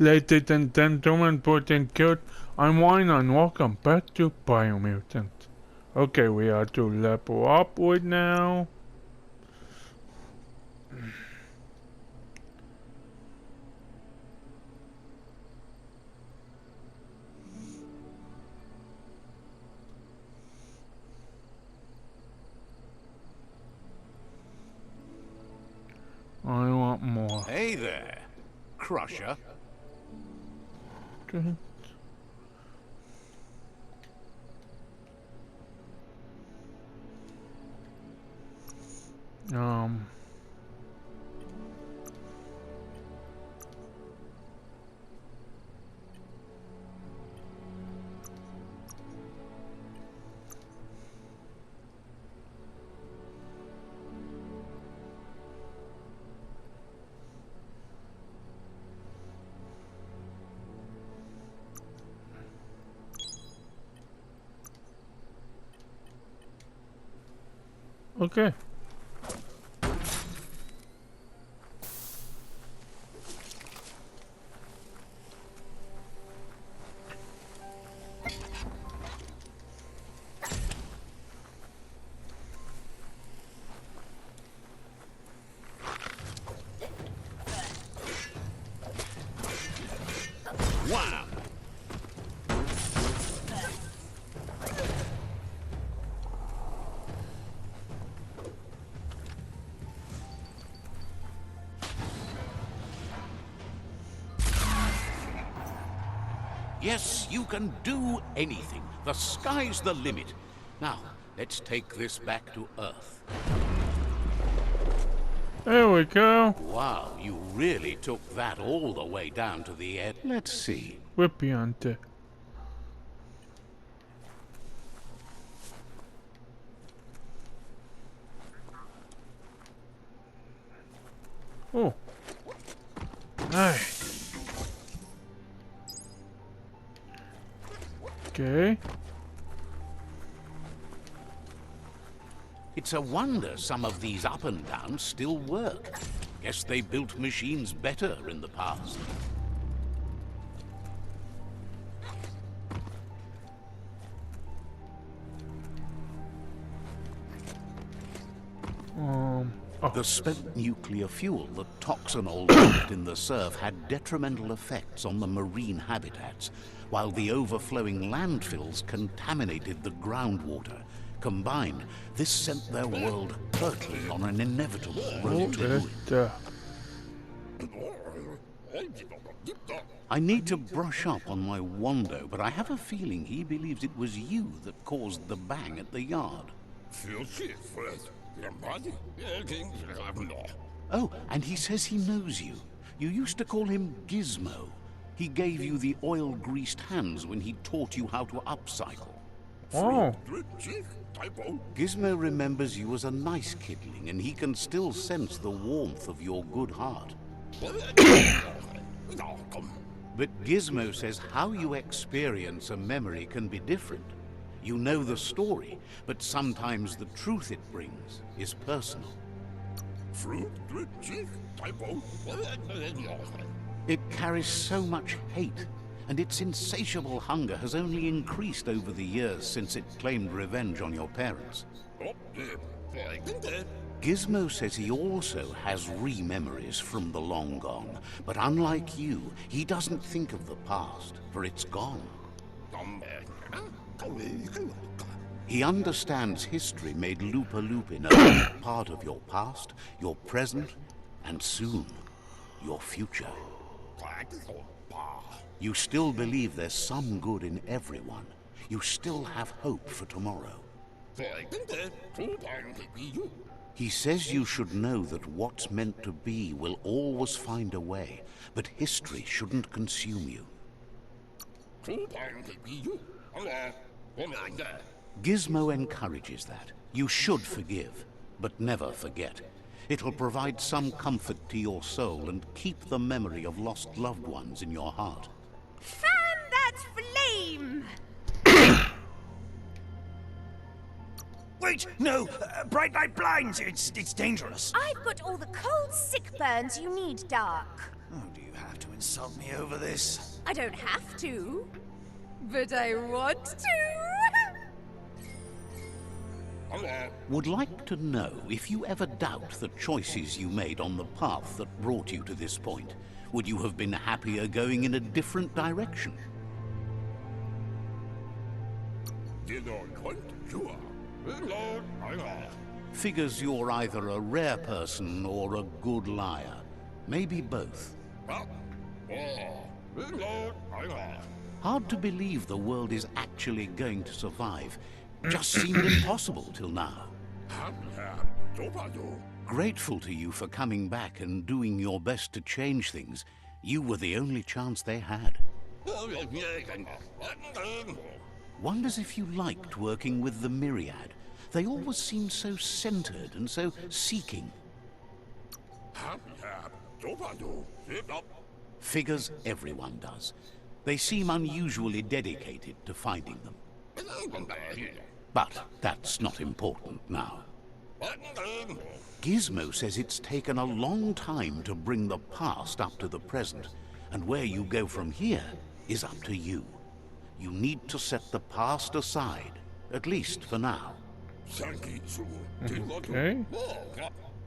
Ladies and gentlemen, boys and girls, I'm Wine and welcome back to Biomutant. Okay, we are to level upward now. I want more. Hey there, Crusher. Good. Um. Okay. Wow. Yes, you can do anything. The sky's the limit. Now, let's take this back to Earth. There we go. Wow, you really took that all the way down to the end. Let's see. We're beyond it. Oh. Nice. Okay. It's a wonder some of these up and downs still work. Guess they built machines better in the past. Oh. The spent nuclear fuel that Toxanol dumped in the surf had detrimental effects on the marine habitats, while the overflowing landfills contaminated the groundwater. Combined, this sent their world hurtling on an inevitable road to ruin. I need to brush up on my Wando, but I have a feeling he believes it was you that caused the bang at the yard. Oh, and he says he knows you. You used to call him Gizmo. He gave you the oil-greased hands when he taught you how to upcycle. Oh. Gizmo remembers you as a nice kidling, and he can still sense the warmth of your good heart. But Gizmo says how you experience a memory can be different. You know the story, but sometimes the truth it brings is personal. It carries so much hate, and its insatiable hunger has only increased over the years since it claimed revenge on your parents. Gizmo says he also has re-memories from the long gone, but unlike you, he doesn't think of the past, for it's gone. He understands history made Loopalupin a part of your past, your present, and soon, your future. You still believe there's some good in everyone. You still have hope for tomorrow. He says you should know that what's meant to be will always find a way, but history shouldn't consume you. Gizmo encourages that. You should forgive, but never forget. It'll provide some comfort to your soul and keep the memory of lost loved ones in your heart. Fan that flame! Wait, no! Bright light blinds! It's dangerous. I've got all the cold sick burns you need, Dark. Oh, do you have to insult me over this. I don't have to, but I want to. Would like to know if you ever doubt the choices you made on the path that brought you to this point. Would you have been happier going in a different direction? Figures you're either a rare person or a good liar. Maybe both. Hard to believe the world is actually going to survive. Just seemed impossible till now. Grateful to you for coming back and doing your best to change things. You were the only chance they had. Wonders if you liked working with the Myriad. They always seemed so centered and so seeking. Figures everyone does. They seem unusually dedicated to finding them. But that's not important now. Gizmo says it's taken a long time to bring the past up to the present, and where you go from here is up to you. You need to set the past aside, at least for now. Okay.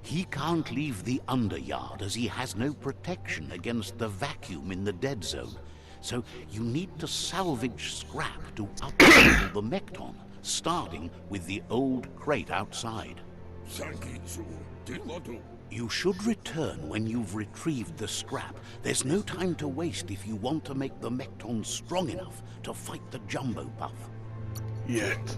He can't leave the Underyard as he has no protection against the vacuum in the dead zone. So you need to salvage scrap to upgrade the Mekton, starting with the old crate outside. You should return when you've retrieved the scrap. There's no time to waste if you want to make the Mekton strong enough to fight the Jumbo Buff. Yet.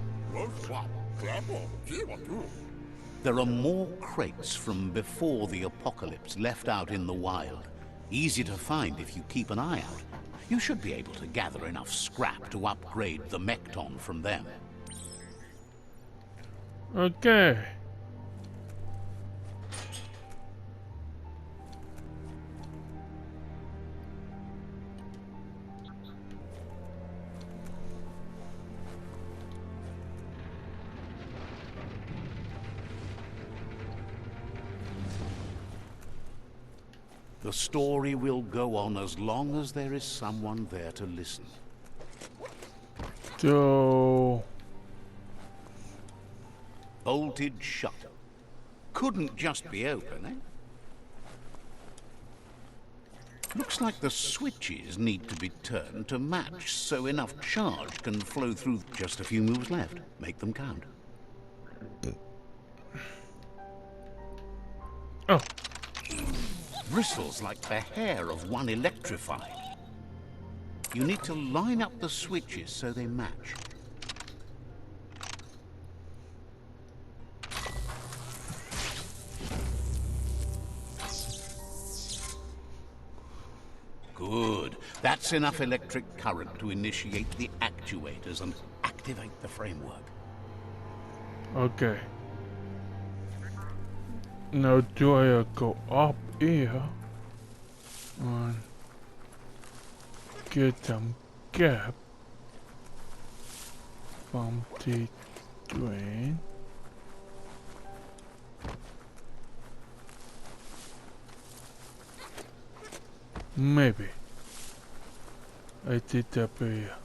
There are more crates from before the apocalypse left out in the wild. Easy to find if you keep an eye out. You should be able to gather enough scrap to upgrade the Mekton from them. Okay. The story will go on as long as there is someone there to listen. So... Bolted shut. Couldn't just be open, eh? Looks like the switches need to be turned to match so enough charge can flow through. Just a few moves left. Make them count. Oh. Bristles like the hair of one electrified. You need to line up the switches so they match. Good. That's enough electric current to initiate the actuators and activate the framework. Okay. Now do I go up here and get some gap from the drain? Maybe. I did up here.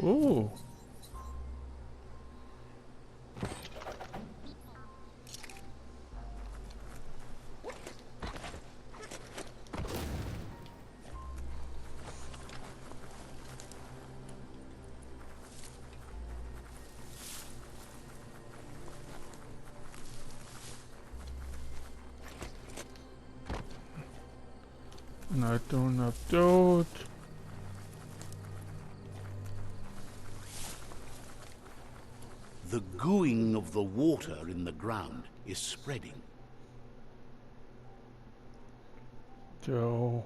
Ooh. Not doing up those. The gooing of the water in the ground is spreading. So...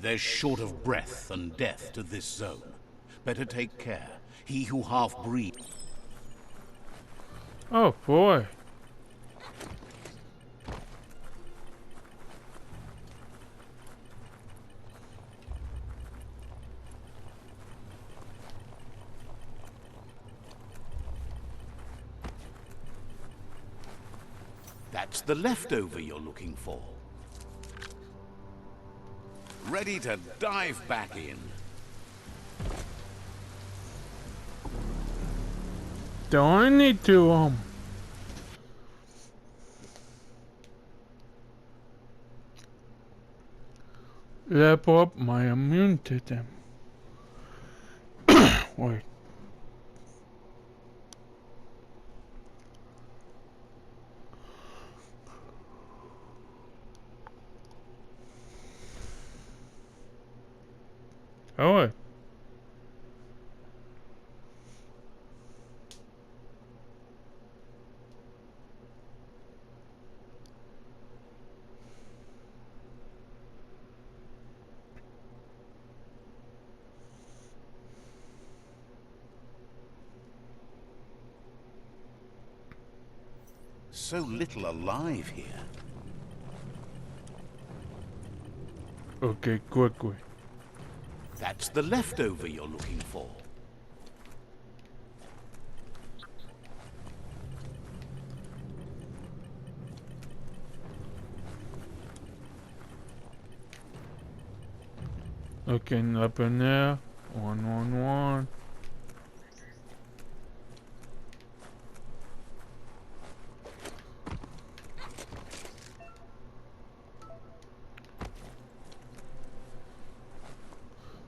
There's short of breath and death to this zone. Better take care. He who half breathes. Oh boy. That's the leftover you're looking for. Ready to dive back in. Do I need to level up my immune system? Wait. Oh. So little alive here. Okay, quickly. That's the leftover you're looking for. Okay, up in there. 111.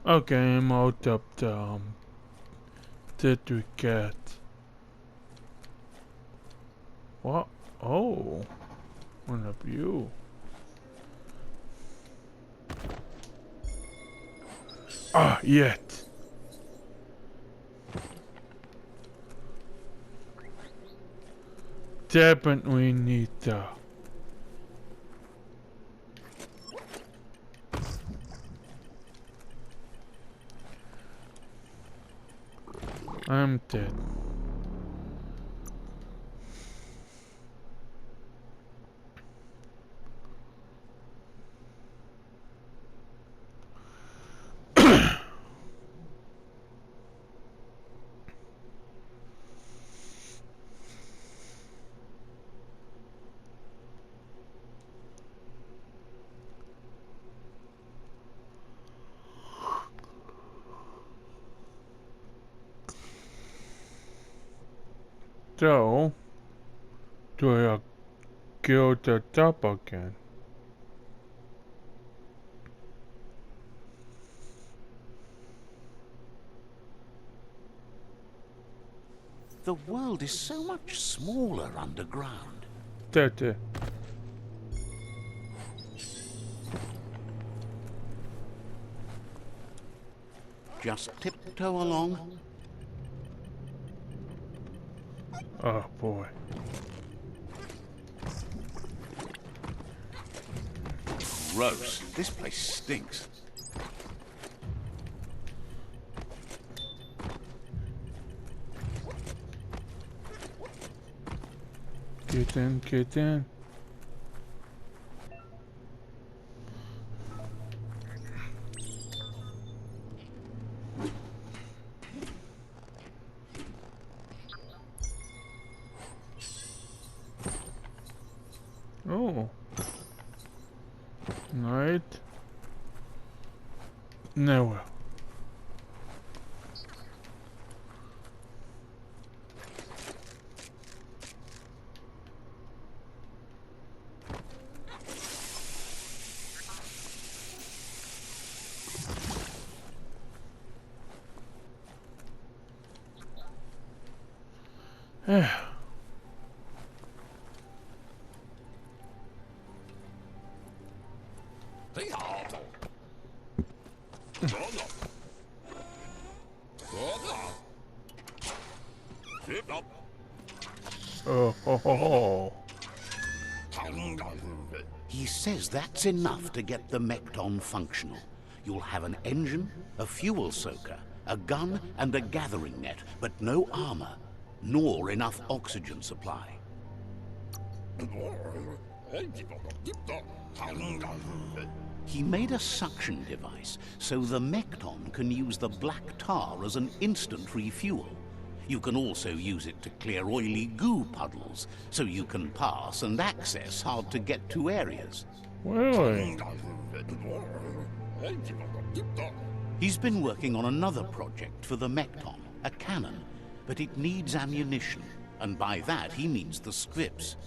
Okay, I'm out of the certificate. What? Oh, one of you. Ah, yet. Definitely need to. I'm dead. So, do I go to the top again? The world is so much smaller underground. That's it. Just tiptoe along. Oh boy. Gross. This place stinks. Get in, get in. Oh. Right. Nowhere. Oh, ho, ho, ho. He says that's enough to get the Mekton functional. You'll have an engine, a fuel soaker, a gun, and a gathering net, but no armor, nor enough oxygen supply. He made a suction device, so the Mekton can use the black tar as an instant refuel. You can also use it to clear oily goo puddles, so you can pass and access hard-to-get-to areas. Really? He's been working on another project for the Mekton, a cannon, but it needs ammunition, and by that he means the scripts.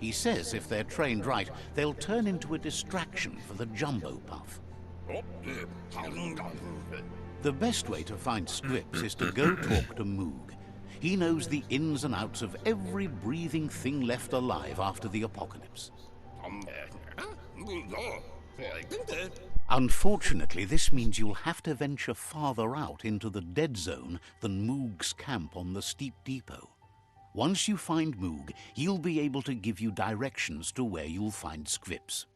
He says if they're trained right, they'll turn into a distraction for the Jumbo Puff. The best way to find scripts is to go talk to Moog. He knows the ins and outs of every breathing thing left alive after the apocalypse. Unfortunately, this means you'll have to venture farther out into the dead zone than Moog's camp on the steep depot. Once you find Moog, he'll be able to give you directions to where you'll find scripts.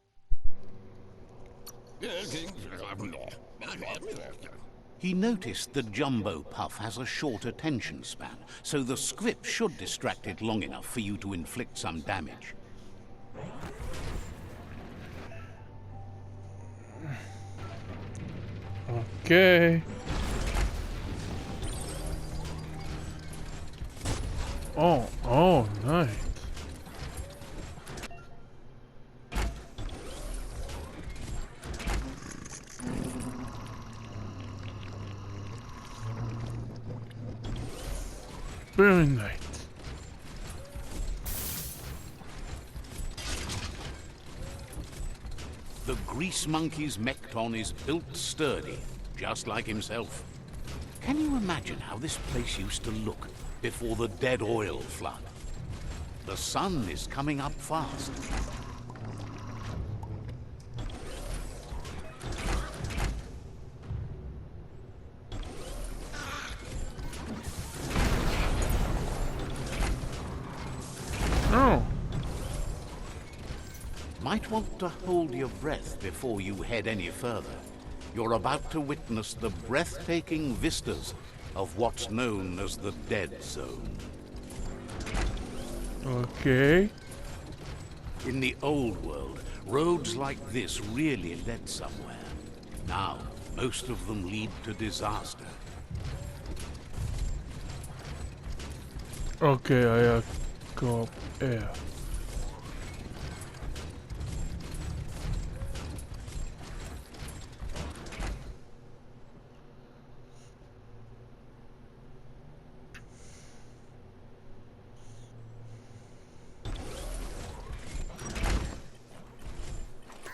He noticed the Jumbo Puff has a short attention span, so the script should distract it long enough for you to inflict some damage. Okay. Oh, nice. Very nice. The Grease Monkey's Mekton is built sturdy, just like himself. Can you imagine how this place used to look before the dead oil flood? The sun is coming up fast. Oh. Might want to hold your breath before you head any further. You're about to witness the breathtaking vistas of what's known as the Dead Zone. Okay. In the old world, roads like this really led somewhere. Now, most of them lead to disaster. Okay, I go up here.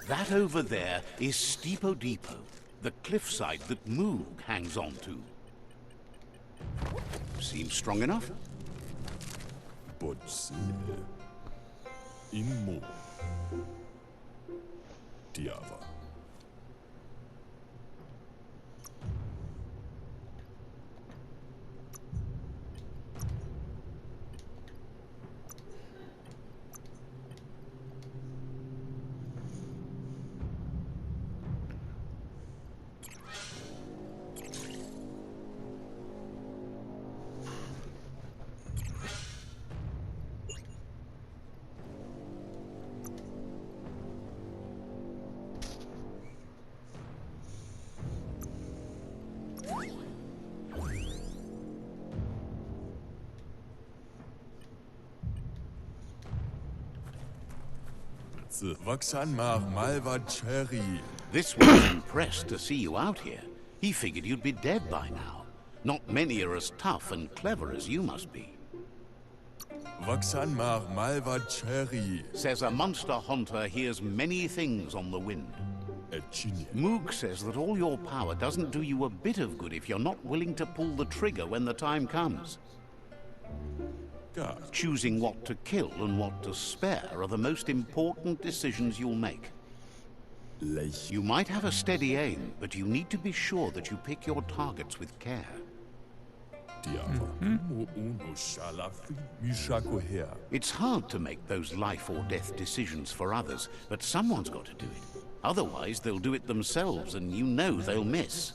That over there is Steepo Depot, the cliffside that Moog hangs on to. Seems strong enough? Botse. Immo. Diava. Vaksanmar Malva Cherry. This one's impressed to see you out here. He figured you'd be dead by now. Not many are as tough and clever as you must be. Vaksanmar Malva Cherry. Says a monster hunter hears many things on the wind. Moog says that all your power doesn't do you a bit of good if you're not willing to pull the trigger when the time comes. Choosing what to kill and what to spare are the most important decisions you'll make. You might have a steady aim, but you need to be sure that you pick your targets with care. It's hard to make those life or death decisions for others, but someone's got to do it. Otherwise, they'll do it themselves, and you know they'll miss.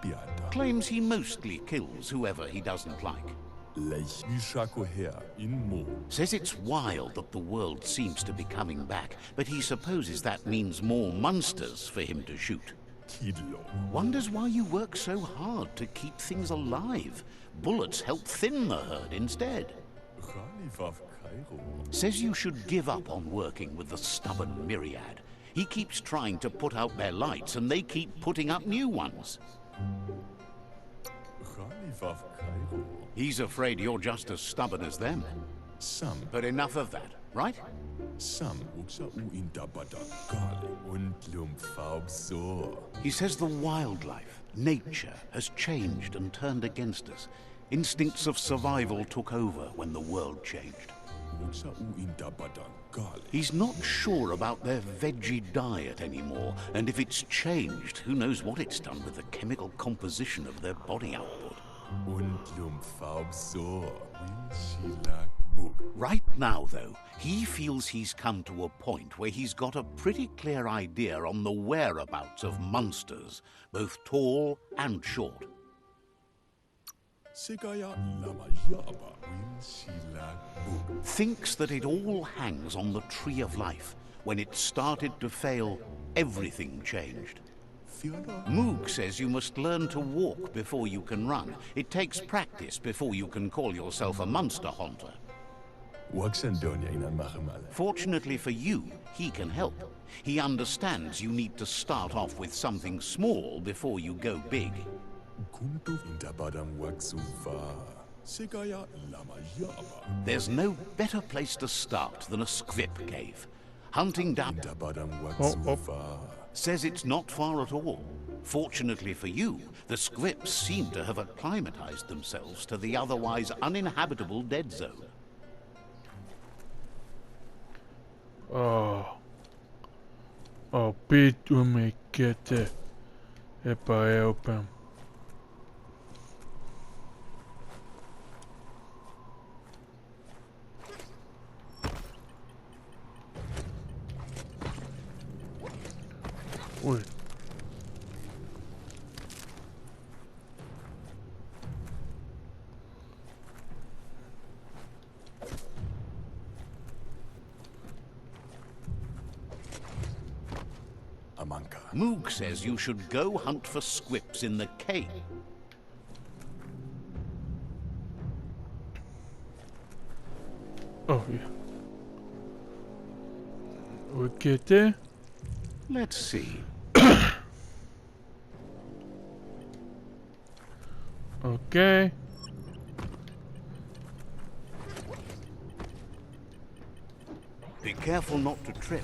Biada. Claims he mostly kills whoever he doesn't like. Lech Mishako her in Mo. Says it's wild that the world seems to be coming back, but he supposes that means more monsters for him to shoot. Kidlo. Wonders why you work so hard to keep things alive. Bullets help thin the herd instead. Khalifaf Cairo. Says you should give up on working with the stubborn myriad. He keeps trying to put out their lights, and they keep putting up new ones. Khalifaf Cairo. He's afraid you're just as stubborn as them. Sam. But enough of that, right? Sam uksa u intabada kale und lumfaub so. He says the wildlife, nature, has changed and turned against us. Instincts of survival took over when the world changed. Uksa u intabada kale. He's not sure about their veggie diet anymore, and if it's changed, who knows what it's done with the chemical composition of their body output. Und lumfaub so. Winchilak book. Right now, though, he feels he's come to a point where he's got a pretty clear idea on the whereabouts of monsters, both tall and short. Segaya lama yaba. Winchilak book. Thinks that it all hangs on the tree of life. When it started to fail, everything changed. Fiona. Moog says you must learn to walk before you can run. It takes practice before you can call yourself a monster hunter. Waxandonia inan machamale. Fortunately for you, he can help. He understands you need to start off with something small before you go big. Kuntu intabadam waxuva. Segaya lama yaba. There's no better place to start than a scrip cave. Hunting down Intabadam waxuva. says it's not far at all. Fortunately for you, the scrips seem to have acclimatized themselves to the otherwise uninhabitable dead zone. Pitääkö epäopen. Ui. Amanka. Moog says you should go hunt for squips in the cave. Oh, yeah. We get there? Let's see. Okay. Be careful not to trip.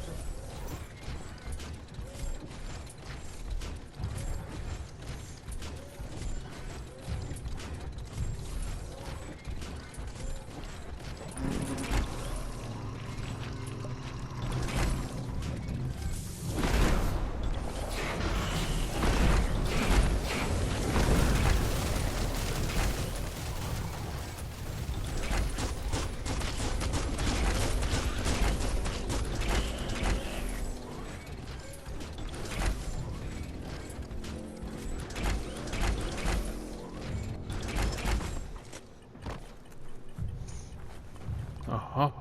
Aha.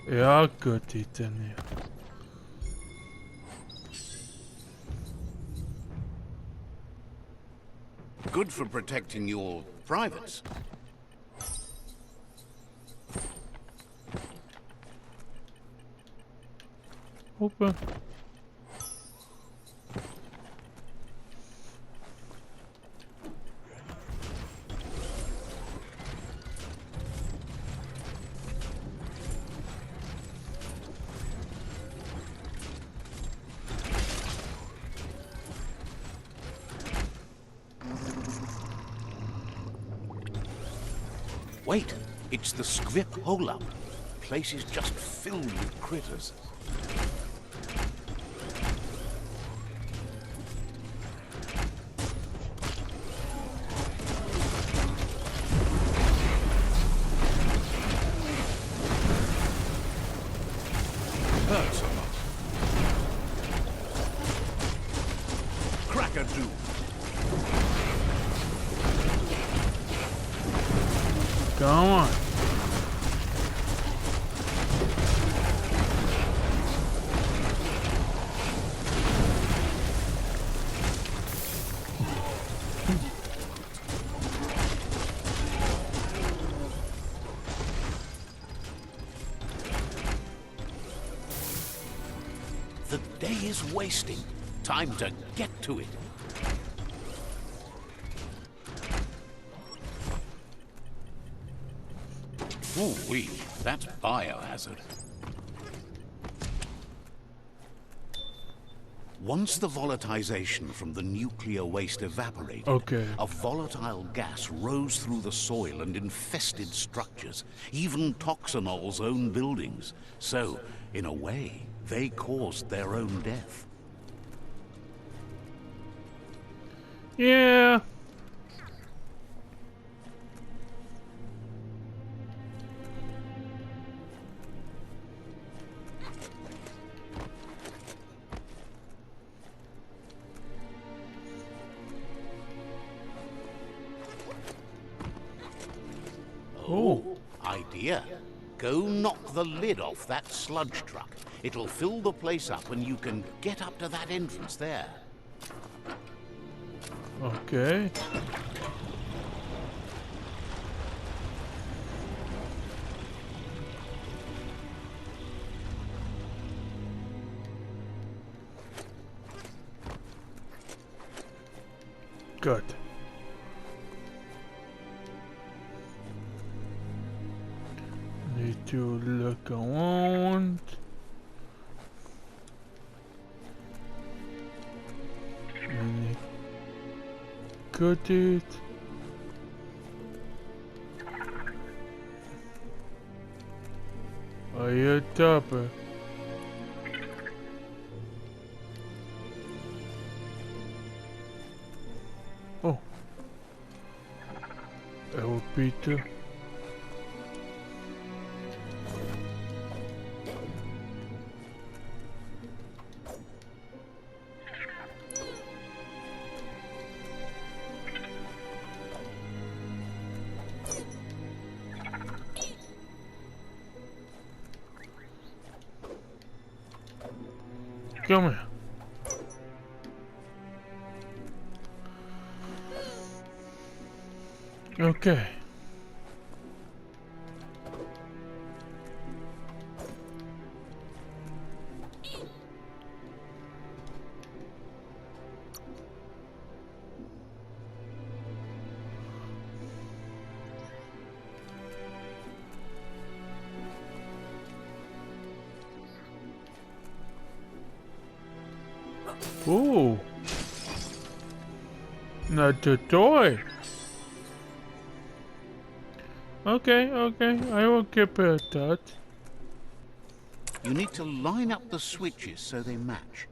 Ja, gut, dann ja. Good for protecting your privates. Open. Wait, it's the scrip hole-up. The place is just filled with critters. Hurts a lot. wackadoo. Come on. The day is wasting. Time to get to it. Ooh-wee, that's biohazard. Once the volatilization from the nuclear waste evaporated, Okay. a volatile gas rose through the soil and infested structures, even Toxanol's own buildings. So, in a way, they caused their own death. Yeah. Oh, idea. Go knock the lid off that sludge truck. It'll fill the place up and you can get up to that entrance there. Okay. Good. Need to look around. And cut it. I hear topper. Oh. Oh, Peter. Come here. Okay. Ooh. Not a toy. Okay, I will keep it that. You need to line up the switches so they match.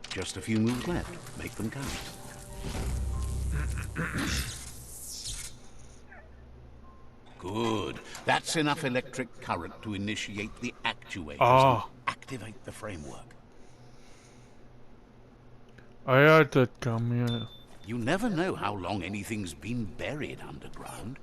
Just a few moves left. Make them count. Good. That's enough electric current to initiate the actuators and activate the framework. I had that come here. You never know how long anything's been buried underground.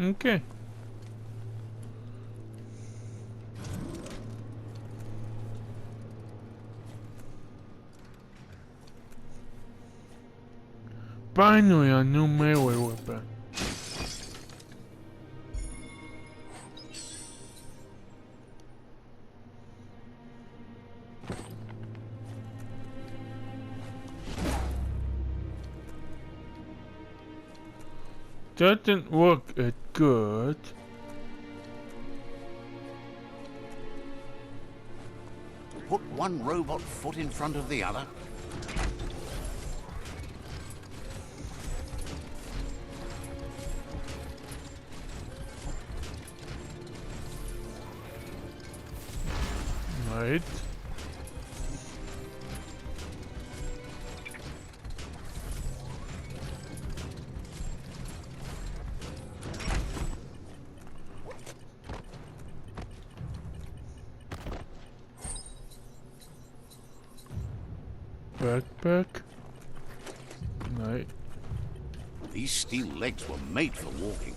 Okay. Finally, a new melee weapon. Doesn't look it good. Put one robot foot in front of the other. Right. Backpack. Right. These steel legs were made for walking.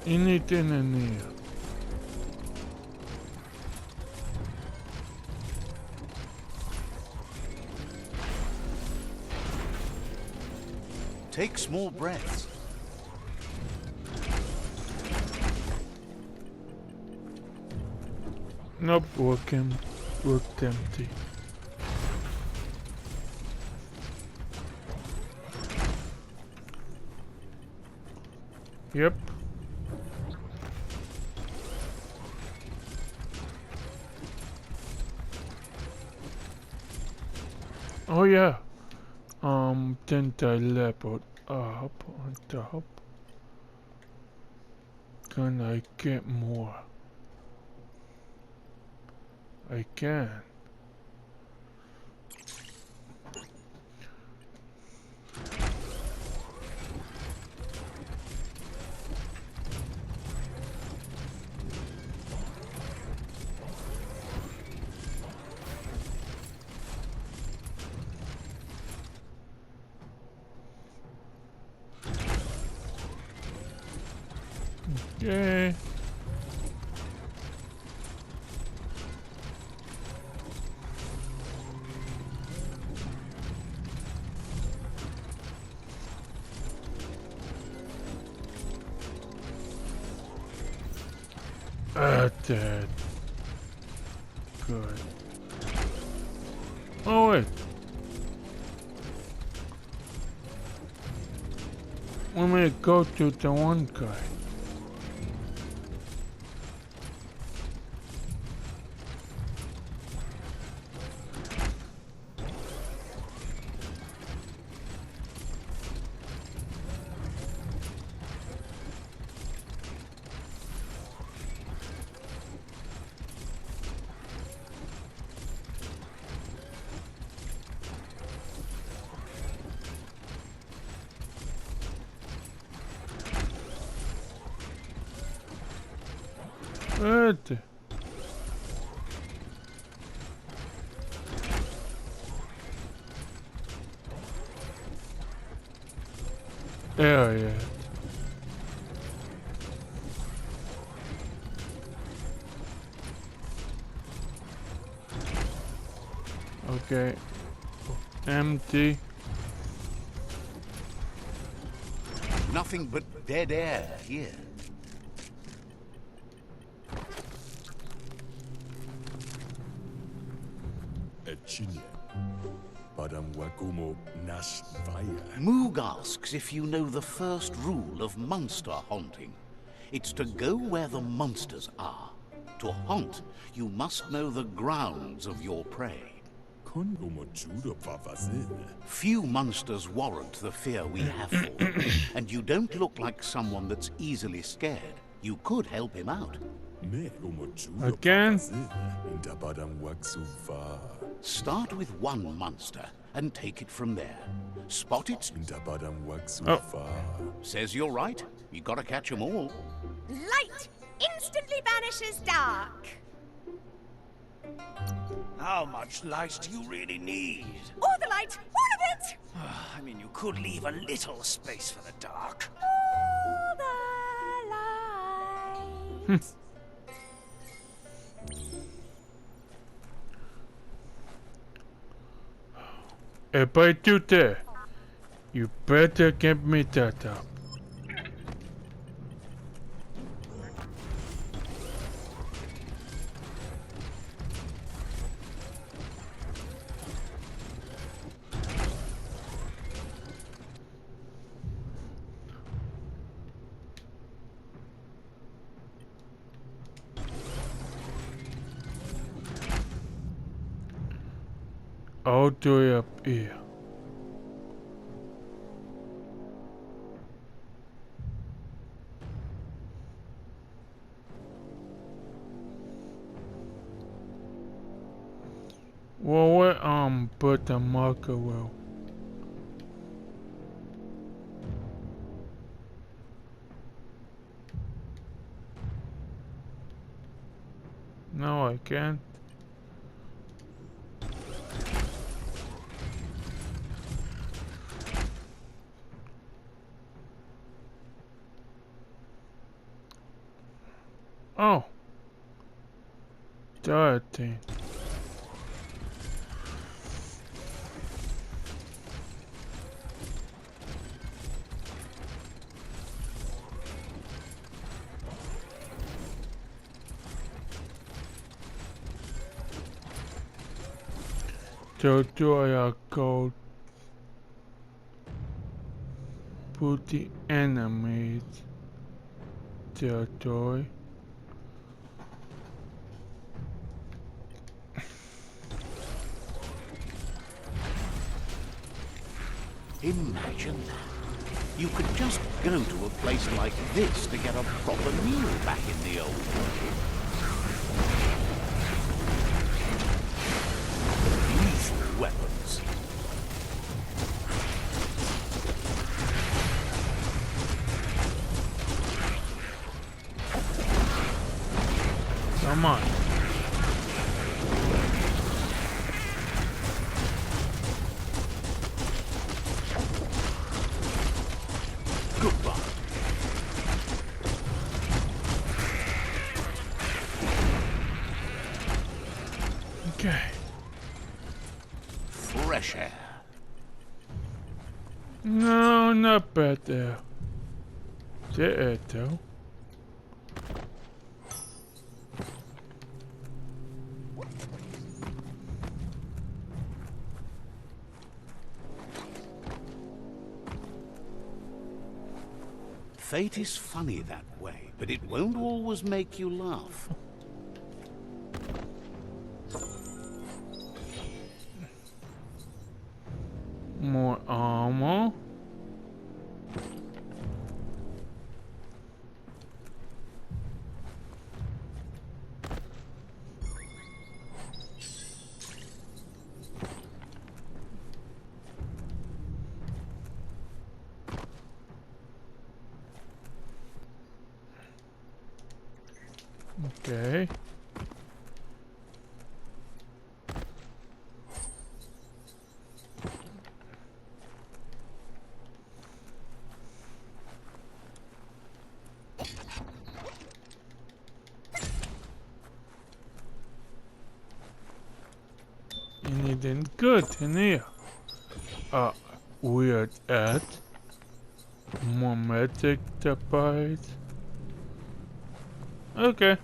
Anything in here? Take small breaths. Nope, looked empty. Yep. Oh yeah. Didn't I level up on top? Can I get more? I can. Okay. Dead. Good. Oh wait. Let me go to the one guy. What? There he is. Okay. Empty. Nothing but dead air here. Echine. Padam wakumo nash vaya. Moog asks if you know the first rule of monster haunting. It's to go where the monsters are. To haunt, you must know the grounds of your prey. Kun umo judo vavazin. Few monsters warrant the fear we have for them, and you don't look like someone that's easily scared. You could help him out. Me umo judo Again? vavazin. Inta padam waksu va. Start with one monster and take it from there. Spot it, Inta padam waksu Oh. va. says you're right. You gotta catch 'em all. Light instantly banishes dark. How much light do you really need? All the light, all of it! I mean, you could leave a little space for the dark. All the light. If I do that, you better give me that up. All the way up here. Well, what put the marker well? No, I can't. Oh, 13. So do I go put the enemies territory? Imagine that. You could just go to a place like this to get a proper meal back in the old world. Lethal weapons. Come on. Goodbye. Okay. Fresh air. No, not bad there. Did it though? Fate is funny that way, but it won't always make you laugh. More armor. Okay. Anything good in here? Weird ad. More magic to buy. Okay.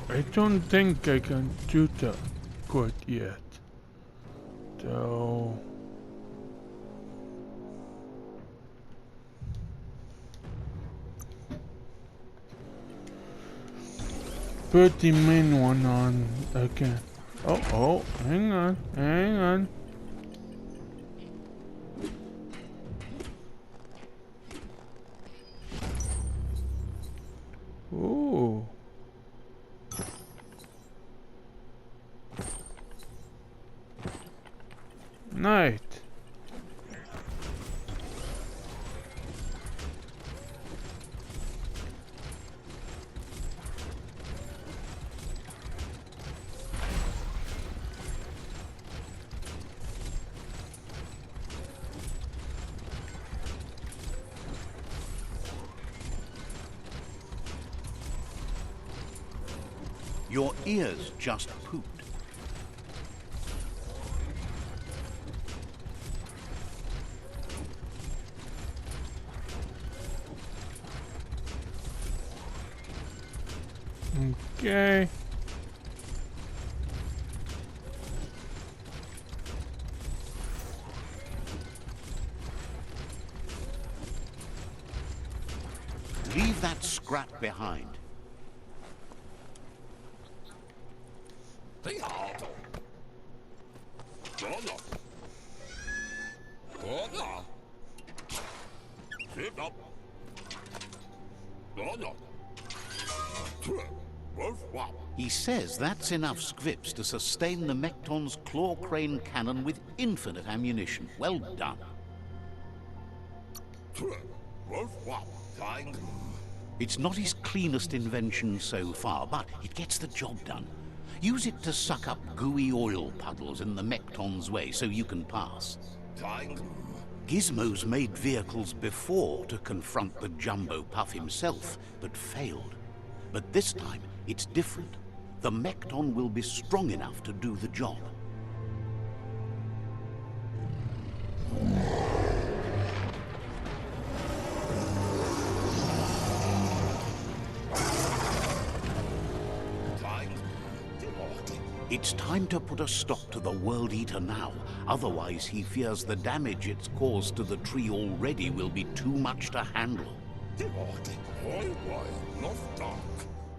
I don't think I can do that good yet. So 30-min one on again. Oh, hang on. Ooh. Night. Your ears just pooped. Okay. Leave that scrap behind. He says that's enough scripts to sustain the Mekton's claw crane cannon with infinite ammunition. Well done. It's not his cleanest invention so far, but it gets the job done. Use it to suck up gooey oil puddles in the Mekton's way so you can pass. Gizmo's made vehicles before to confront the Jumbo Puff himself, but failed. But this time, it's different. The Mekton will be strong enough to do the job. It's time to put a stop to the World Eater now. Otherwise, he fears the damage it's caused to the tree already will be too much to handle.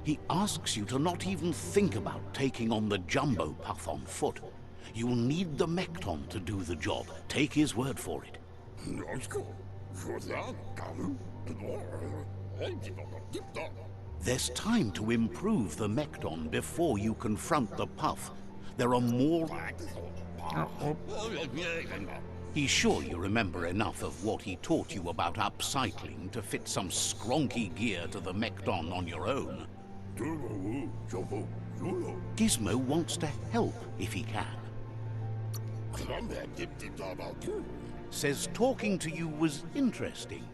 He asks you to not even think about taking on the Jumbo Puff on foot. You'll need the Mekton to do the job. Take his word for it. There's time to improve the Mekton before you confront the Puff. There are more... He's sure you remember enough of what he taught you about upcycling to fit some skronky gear to the Mekton on your own. Gizmo wants to help if he can. Says talking to you was interesting.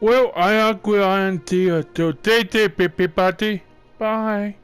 Well, I agree, I am here to take it, Pippi Patty. Bye.